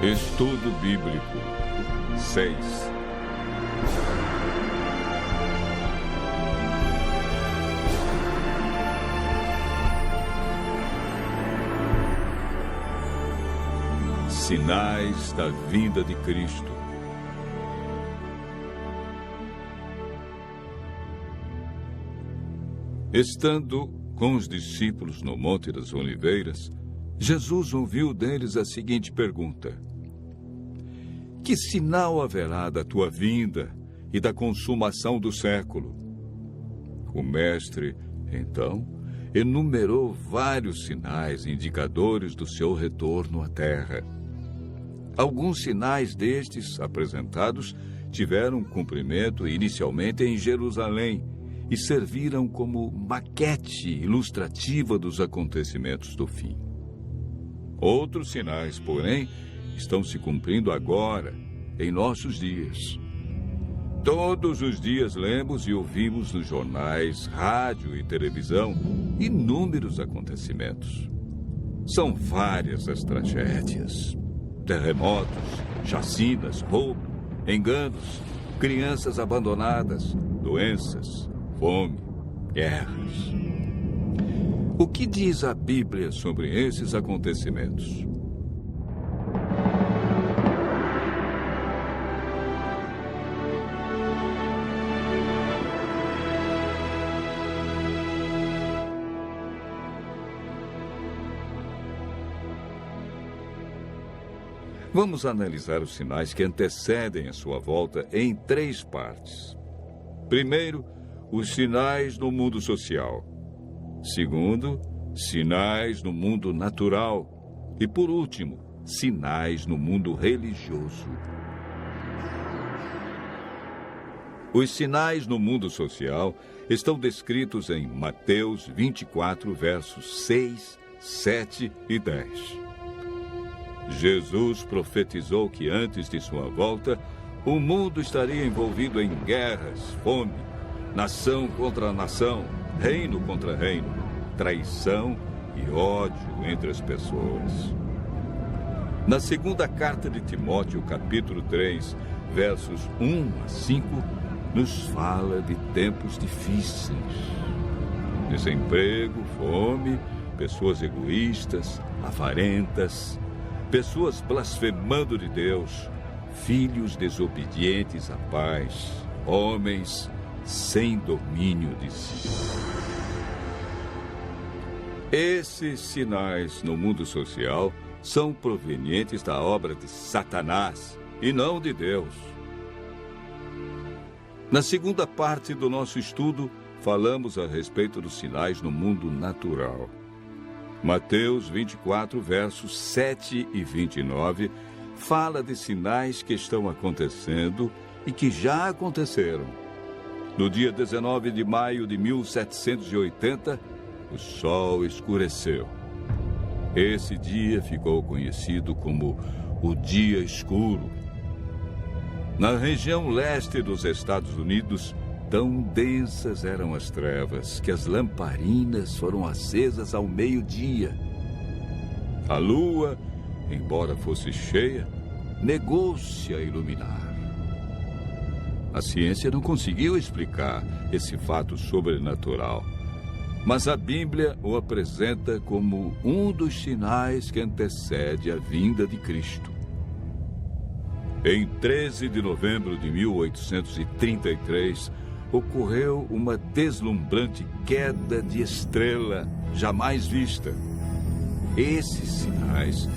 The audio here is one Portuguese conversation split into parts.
Estudo Bíblico 6. Sinais da vinda de Cristo. Estando com os discípulos no Monte das Oliveiras, Jesus ouviu deles a seguinte pergunta: Que sinal haverá da tua vinda e da consumação do século? O mestre, então, enumerou vários sinais indicadores do seu retorno à terra. Alguns sinais destes apresentados tiveram cumprimento inicialmente em Jerusalém e serviram como maquete ilustrativa dos acontecimentos do fim. Outros sinais, porém, estão se cumprindo agora, em nossos dias. Todos os dias lemos e ouvimos nos jornais, rádio e televisão inúmeros acontecimentos. São várias as tragédias: terremotos, chacinas, roubo, enganos, crianças abandonadas, doenças, fome, guerras. O que diz a Bíblia sobre esses acontecimentos? Vamos analisar os sinais que antecedem a sua volta em 3 partes. Primeiro, os sinais no mundo social. Segundo, sinais no mundo natural. E, por último, sinais no mundo religioso. Os sinais no mundo social estão descritos em Mateus 24, versos 6, 7 e 10. Jesus profetizou que antes de sua volta, o mundo estaria envolvido em guerras, fome, nação contra nação, reino contra reino, traição e ódio entre as pessoas. Na segunda carta de Timóteo, capítulo 3, versos 1 a 5, nos fala de tempos difíceis. Desemprego, fome, pessoas egoístas, avarentas, pessoas blasfemando de Deus, filhos desobedientes à paz, homens sem domínio de si. Esses sinais no mundo social são provenientes da obra de Satanás e não de Deus. Na segunda parte do nosso estudo, falamos a respeito dos sinais no mundo natural. Mateus 24, versos 7 e 29, fala de sinais que estão acontecendo e que já aconteceram. No dia 19 de maio de 1780, o sol escureceu. Esse dia ficou conhecido como o Dia Escuro. Na região leste dos Estados Unidos, tão densas eram as trevas que as lamparinas foram acesas ao meio-dia. A lua, embora fosse cheia, negou-se a iluminar. A ciência não conseguiu explicar esse fato sobrenatural, mas a Bíblia o apresenta como um dos sinais que antecede a vinda de Cristo. Em 13 de novembro de 1833, ocorreu uma deslumbrante queda de estrela jamais vista. Esses sinais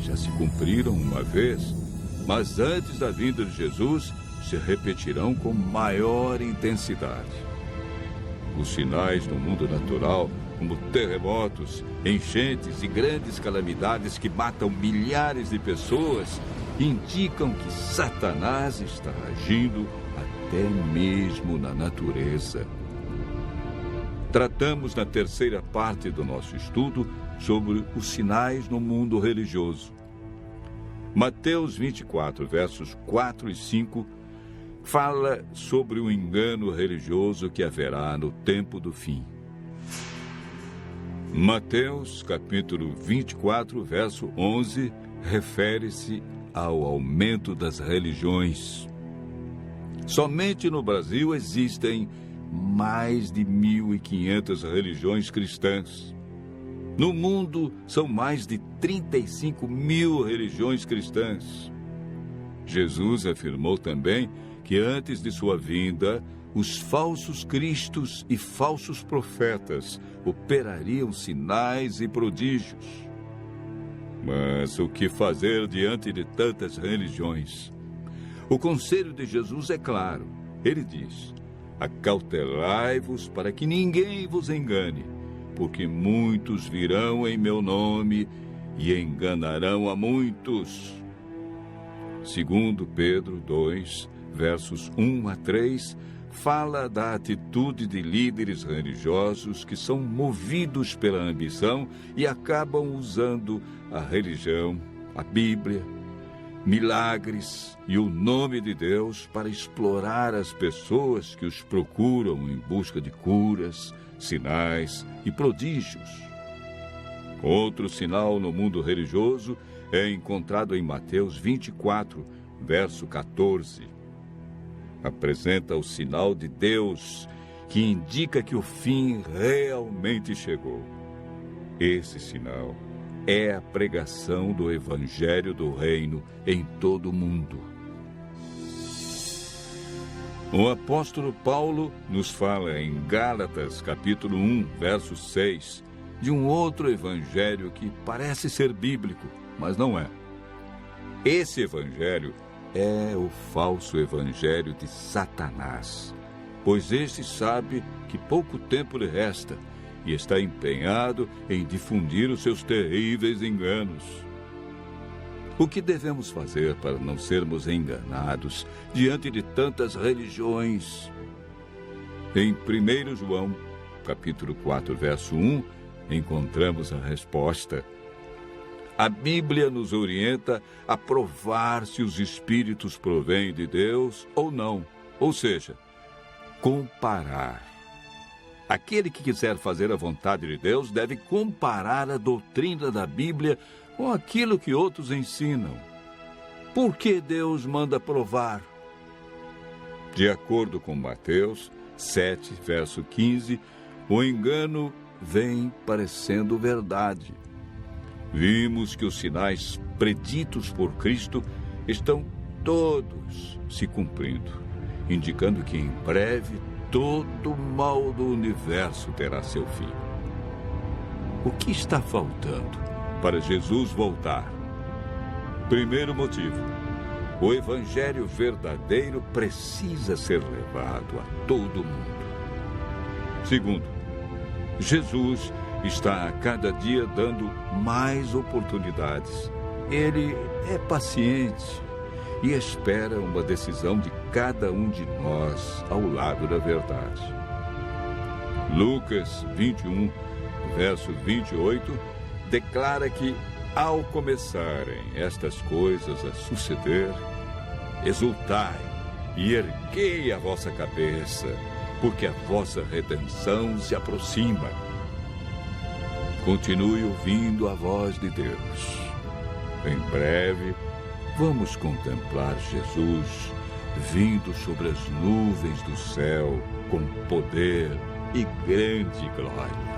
já se cumpriram uma vez, mas antes da vinda de Jesus, se repetirão com maior intensidade. Os sinais no mundo natural, como terremotos, enchentes e grandes calamidades que matam milhares de pessoas, indicam que Satanás está agindo até mesmo na natureza. Tratamos na terceira parte do nosso estudo sobre os sinais no mundo religioso. Mateus 24, versos 4 e 5, fala sobre o engano religioso que haverá no tempo do fim. Mateus, capítulo 24, verso 11, refere-se ao aumento das religiões. Somente no Brasil existem mais de 1.500 religiões cristãs. No mundo, são mais de 35 mil religiões cristãs. Jesus afirmou também que antes de sua vinda, os falsos cristos e falsos profetas operariam sinais e prodígios. Mas o que fazer diante de tantas religiões? O conselho de Jesus é claro. Ele diz: acautelai-vos para que ninguém vos engane, porque muitos virão em meu nome e enganarão a muitos. Segundo Pedro 2, versos 1 a 3, fala da atitude de líderes religiosos que são movidos pela ambição e acabam usando a religião, a Bíblia, milagres e o nome de Deus para explorar as pessoas que os procuram em busca de curas, sinais e prodígios. Outro sinal no mundo religioso é encontrado em Mateus 24, verso 14. Apresenta o sinal de Deus, que indica que o fim realmente chegou. Esse sinal é a pregação do Evangelho do Reino em todo o mundo. O apóstolo Paulo nos fala em Gálatas, capítulo 1, verso 6, de um outro evangelho que parece ser bíblico, mas não é. Esse evangelho é o falso evangelho de Satanás, pois este sabe que pouco tempo lhe resta e está empenhado em difundir os seus terríveis enganos. O que devemos fazer para não sermos enganados diante de tantas religiões? Em 1 João, capítulo 4, verso 1, encontramos a resposta. A Bíblia nos orienta a provar se os espíritos provêm de Deus ou não, ou seja, comparar. Aquele que quiser fazer a vontade de Deus deve comparar a doutrina da Bíblia com aquilo que outros ensinam. Por que Deus manda provar? De acordo com Mateus 7, verso 15, o engano vem parecendo verdade. Vimos que os sinais preditos por Cristo estão todos se cumprindo, indicando que em breve todo o mal do universo terá seu fim. O que está faltando para Jesus voltar? Primeiro motivo: o evangelho verdadeiro precisa ser levado a todo mundo. Segundo, Jesus está a cada dia dando mais oportunidades. Ele é paciente e espera uma decisão de cada um de nós ao lado da verdade. Lucas 21, verso 28, declara que, ao começarem estas coisas a suceder, exultai e erguei a vossa cabeça, porque a vossa redenção se aproxima. Continue ouvindo a voz de Deus. Em breve, vamos contemplar Jesus vindo sobre as nuvens do céu com poder e grande glória.